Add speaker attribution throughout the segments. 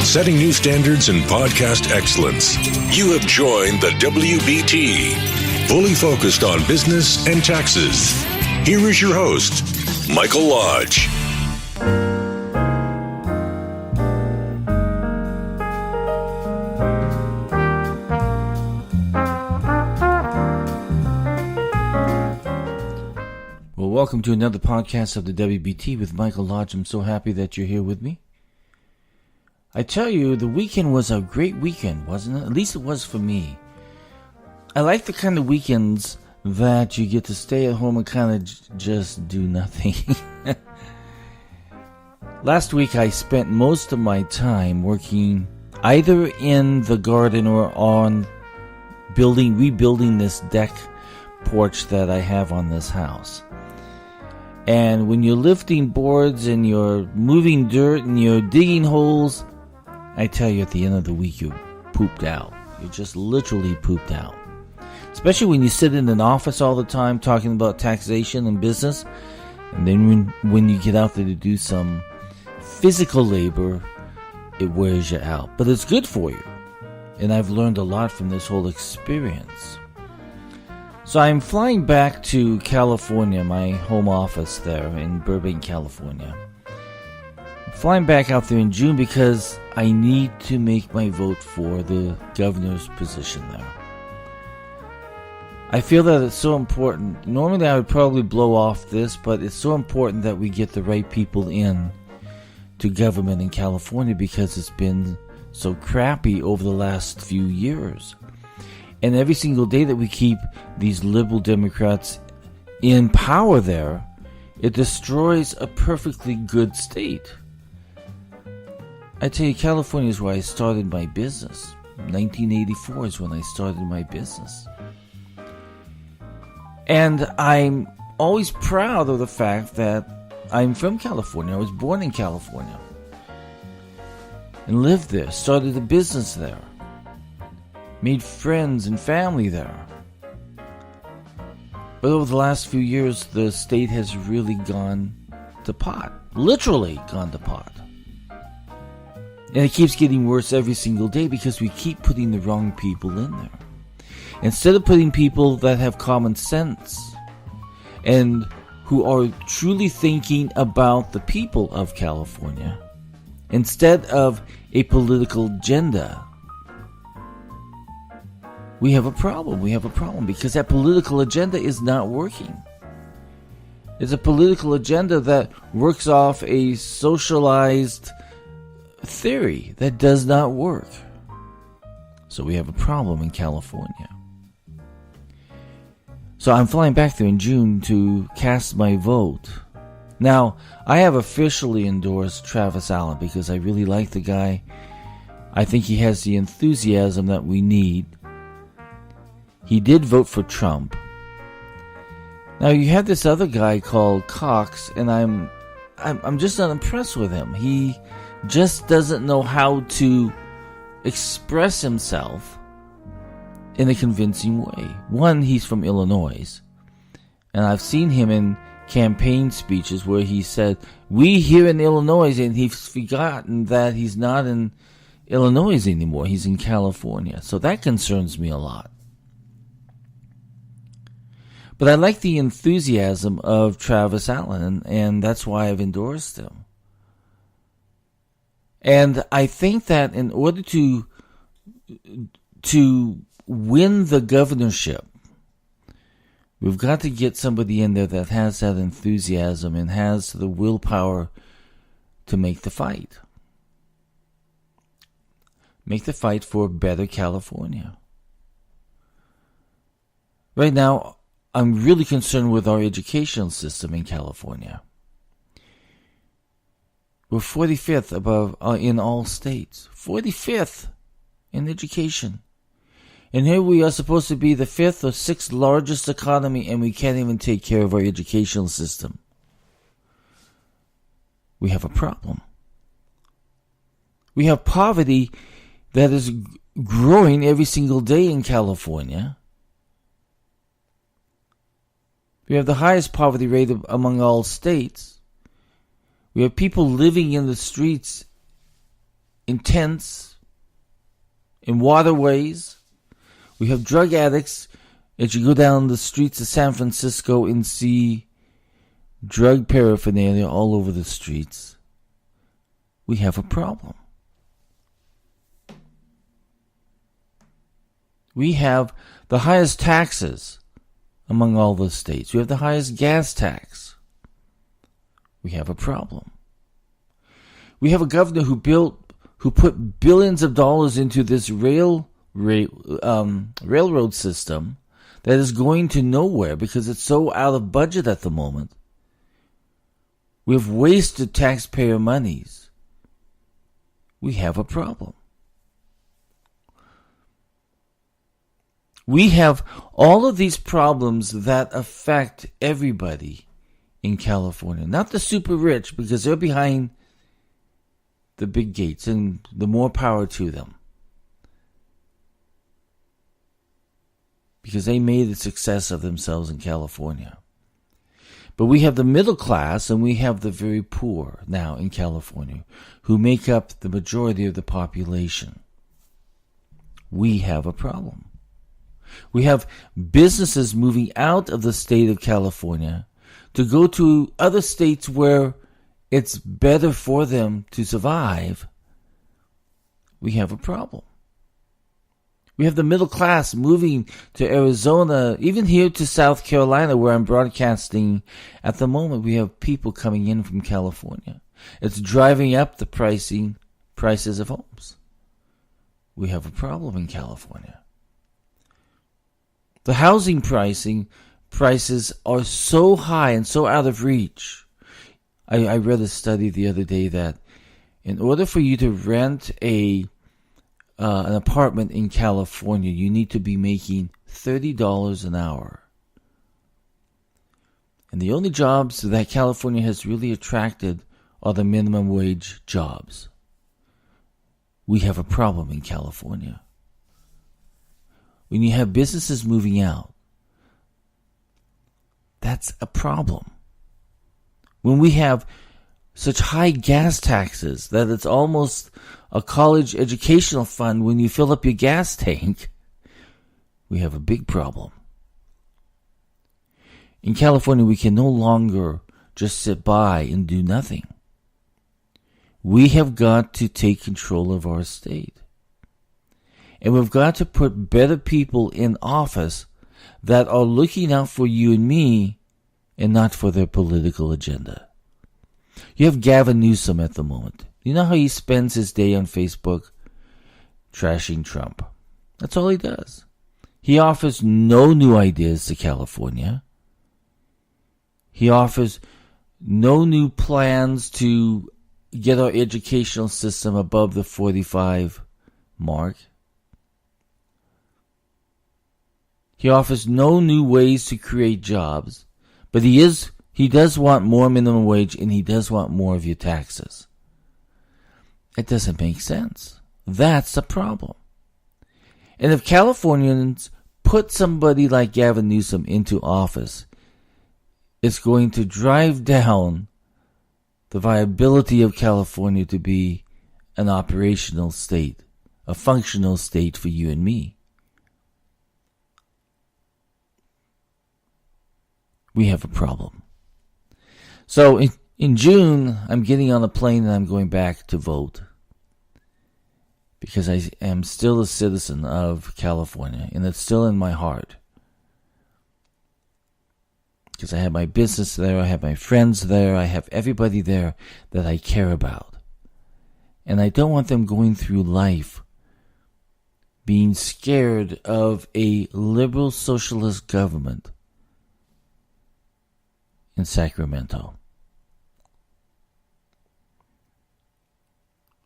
Speaker 1: setting new standards in podcast excellence. You have joined the WBT, fully focused on business and taxes. Here is your host, Michael Lodge.
Speaker 2: Well, welcome to another podcast of the WBT with Michael Lodge. I'm so happy that you're here with me. I tell you, the weekend was a great weekend, wasn't it? At least it was for me. I like the kind of weekends that you get to stay at home and kind of just do nothing. Last week I spent most of my time working either in the garden or on rebuilding this deck porch that I have on this house. And when you're lifting boards and you're moving dirt and you're digging holes, I tell you, at the end of the week, you're pooped out. You're just literally pooped out. Especially when you sit in an office all the time talking about taxation and business. And then when you get out there to do some physical labor, it wears you out. But it's good for you. And I've learned a lot from this whole experience. So I'm flying back to California, my home office there in Burbank, California. I'm flying back out there in June because I need to make my vote for the governor's position there. I feel that it's so important. Normally I would probably blow off this, but it's so important that we get the right people in to government in California because it's been so crappy over the last few years. And every single day that we keep these liberal Democrats in power there, it destroys a perfectly good state. I tell you, California is where I started my business. 1984 is when I started my business. And I'm always proud of the fact that I'm from California. I was born in California. And lived there, started a business there. Made friends and family there. But over the last few years, the state has really gone to pot. Literally gone to pot. And it keeps getting worse every single day because we keep putting the wrong people in there. Instead of putting people that have common sense and who are truly thinking about the people of California, instead of a political agenda, we have a problem. We have a problem because that political agenda is not working. It's a political agenda that works off a socialized theory that does not work. So we have a problem in California. So I'm flying back there in June to cast my vote. Now, I have officially endorsed Travis Allen because I really like the guy. I think he has the enthusiasm that we need. He did vote for Trump. Now you have this other guy called Cox, and I'm just not impressed with him. He just doesn't know how to express himself in a convincing way. One, he's from Illinois, and I've seen him in campaign speeches where he said, "We here in Illinois," and he's forgotten that he's not in Illinois anymore. He's in California. So that concerns me a lot. But I like the enthusiasm of Travis Allen, and that's why I've endorsed him. And I think that in order to win the governorship, we've got to get somebody in there that has that enthusiasm and has the willpower to make the fight. Make the fight for a better California. Right now, I'm really concerned with our educational system in California. We're 45th above in all states. 45th in education. And here we are supposed to be the 5th or 6th largest economy, and we can't even take care of our educational system. We have a problem. We have poverty that is growing every single day in California. We have the highest poverty rate among all states. We have people living in the streets in tents, in waterways. We have drug addicts. As you go down the streets of San Francisco and see drug paraphernalia all over the streets, we have a problem. We have the highest taxes among all the states. We have the highest gas tax. We have a problem. We have a governor who put billions of dollars into this railroad system that is going to nowhere because it's so out of budget at the moment. We've wasted taxpayer monies. We have a problem. We have all of these problems that affect everybody in California. Not the super rich, because they're behind the big gates, and the more power to them. Because they made a success of themselves in California. But we have the middle class and we have the very poor now in California, who make up the majority of the population. We have a problem. We have businesses moving out of the state of California to go to other states where it's better for them to survive. We have a problem. We have the middle class moving to Arizona, even here to South Carolina, where I'm broadcasting at the moment. We have people coming in from California. It's driving up the prices of homes. We have a problem in California. The housing prices are so high and so out of reach. I read a study the other day that in order for you to rent an apartment in California, you need to be making $30 an hour. And the only jobs that California has really attracted are the minimum wage jobs. We have a problem in California. When you have businesses moving out, that's a problem. When we have such high gas taxes that it's almost a college educational fund when you fill up your gas tank, we have a big problem. In California, we can no longer just sit by and do nothing. We have got to take control of our state. And we've got to put better people in office that are looking out for you and me and not for their political agenda. You have Gavin Newsom at the moment. You know how he spends his day on Facebook trashing Trump? That's all he does. He offers no new ideas to California. He offers no new plans to get our educational system above the 45 mark. He offers no new ways to create jobs, but he does want more minimum wage, and he does want more of your taxes. It doesn't make sense. That's a problem. And if Californians put somebody like Gavin Newsom into office, it's going to drive down the viability of California to be an operational state, a functional state for you and me. We have a problem. So in June, I'm getting on a plane and I'm going back to vote. Because I am still a citizen of California, and it's still in my heart. Because I have my business there, I have my friends there, I have everybody there that I care about. And I don't want them going through life being scared of a liberal socialist government in Sacramento.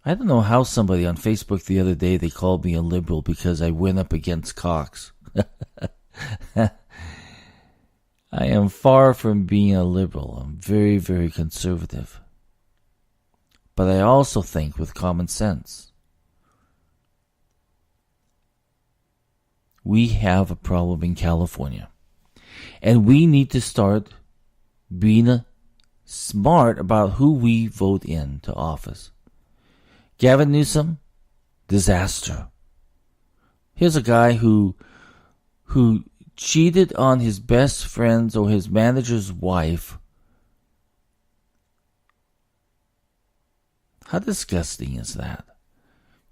Speaker 2: I don't know how somebody on Facebook the other day, they called me a liberal because I went up against Cox. I am far from being a liberal. I'm very, very conservative. But I also think with common sense. We have a problem in California. And we need to start being smart about who we vote into office. Gavin Newsom, disaster. Here's a guy who cheated on his best friend's or his manager's wife. How disgusting is that?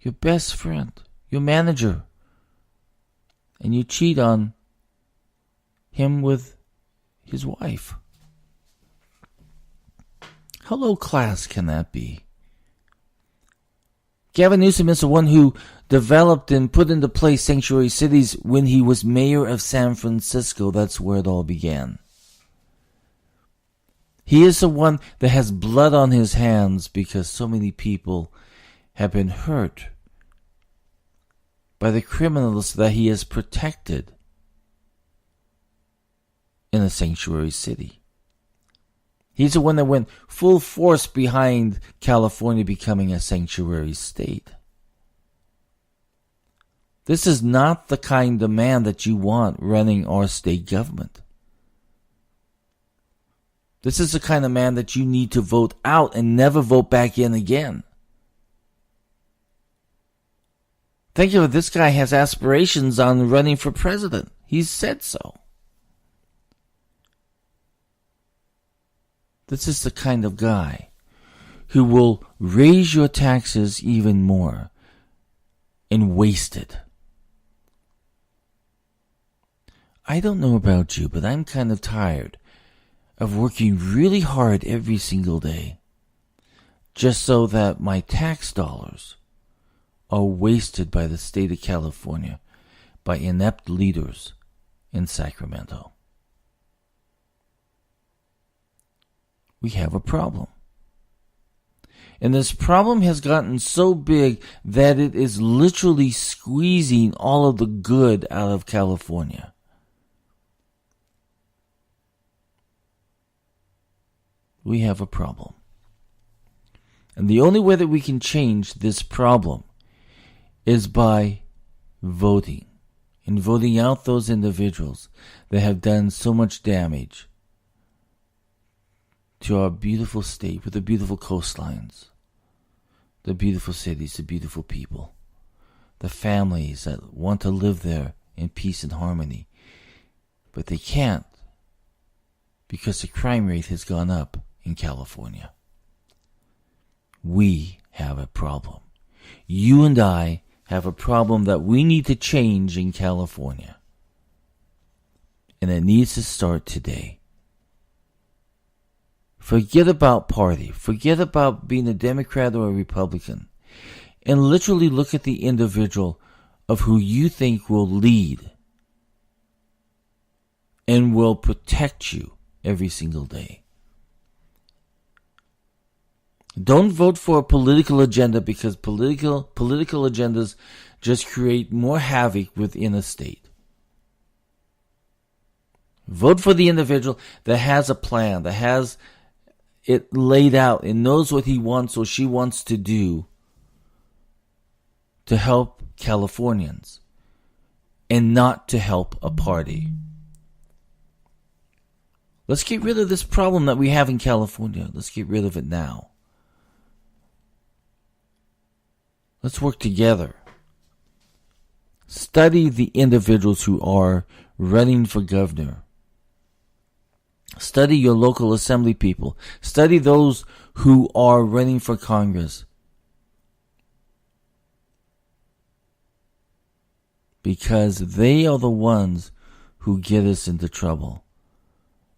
Speaker 2: Your best friend, your manager, and you cheat on him with his wife. How low class can that be? Gavin Newsom is the one who developed and put into place sanctuary cities when he was mayor of San Francisco. That's where it all began. He is the one that has blood on his hands because so many people have been hurt by the criminals that he has protected in a sanctuary city. He's the one that went full force behind California becoming a sanctuary state. This is not the kind of man that you want running our state government. This is the kind of man that you need to vote out and never vote back in again. Think of it, this guy has aspirations on running for president. He's said so. This is the kind of guy who will raise your taxes even more and waste it. I don't know about you, but I'm kind of tired of working really hard every single day just so that my tax dollars are wasted by the state of California by inept leaders in Sacramento. We have a problem. And this problem has gotten so big that it is literally squeezing all of the good out of California. We have a problem. And the only way that we can change this problem is by voting. And voting out those individuals that have done so much damage to our beautiful state with the beautiful coastlines, the beautiful cities, the beautiful people, the families that want to live there in peace and harmony, but they can't because the crime rate has gone up in California. We have a problem. You and I have a problem that we need to change in California. And it needs to start today. Forget about party. Forget about being a Democrat or a Republican. And literally look at the individual of who you think will lead and will protect you every single day. Don't vote for a political agenda because political agendas just create more havoc within a state. Vote for the individual that has a plan, that has it laid out and knows what he wants or she wants to do to help Californians and not to help a party. Let's get rid of this problem that we have in California. Let's get rid of it now. Let's work together. Study the individuals who are running for governor. Study your local assembly people. Study those who are running for Congress. Because they are the ones who get us into trouble.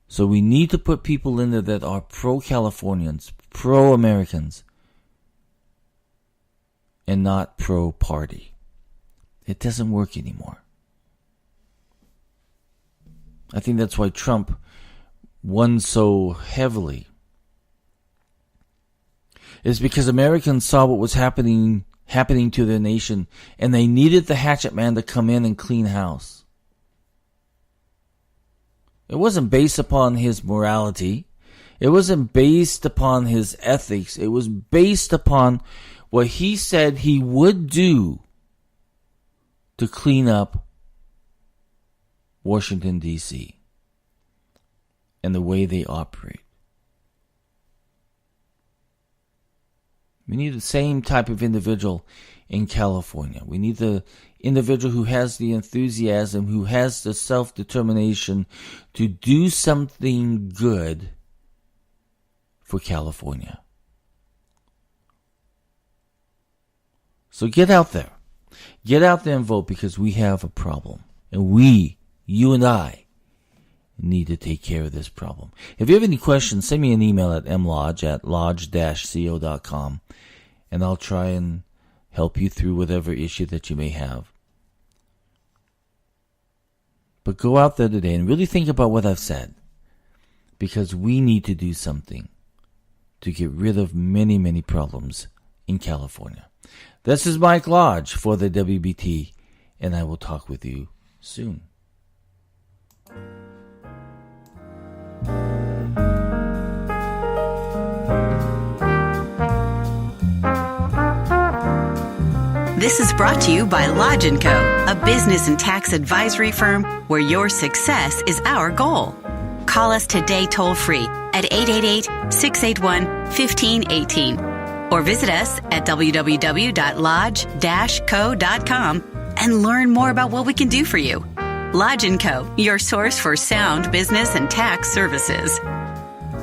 Speaker 2: So we need to put people in there that are pro-Californians, pro-Americans, and not pro-party. It doesn't work anymore. I think that's why Trump won so heavily. It's because Americans saw what was happening to their nation, and they needed the hatchet man to come in and clean house. It wasn't based upon his morality. It wasn't based upon his ethics. It was based upon what he said he would do to clean up Washington, D.C. and the way they operate. We need the same type of individual in California. We need the individual who has the enthusiasm, who has the self-determination to do something good for California. So get out there. Get out there and vote, because we have a problem. And you and I, need to take care of this problem. If you have any questions, send me an email at mlodge@lodge-co.com, and I'll try and help you through whatever issue that you may have. But go out there today and really think about what I've said, because we need to do something to get rid of many, many problems in California. This is Mike Lodge for the WBT, and I will talk with you soon.
Speaker 3: This is brought to you by Lodge & Co., a business and tax advisory firm where your success is our goal. Call us today toll-free at 888-681-1518 or visit us at www.lodge-co.com and learn more about what we can do for you. Lodge & Co., your source for sound business and tax services.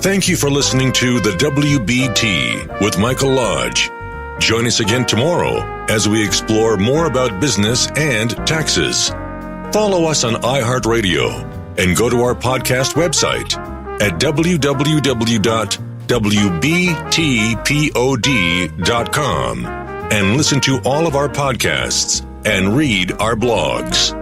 Speaker 1: Thank you for listening to the WBT with Michael Lodge. Join us again tomorrow as we explore more about business and taxes. Follow us on iHeartRadio and go to our podcast website at www.wbtpod.com and listen to all of our podcasts and read our blogs.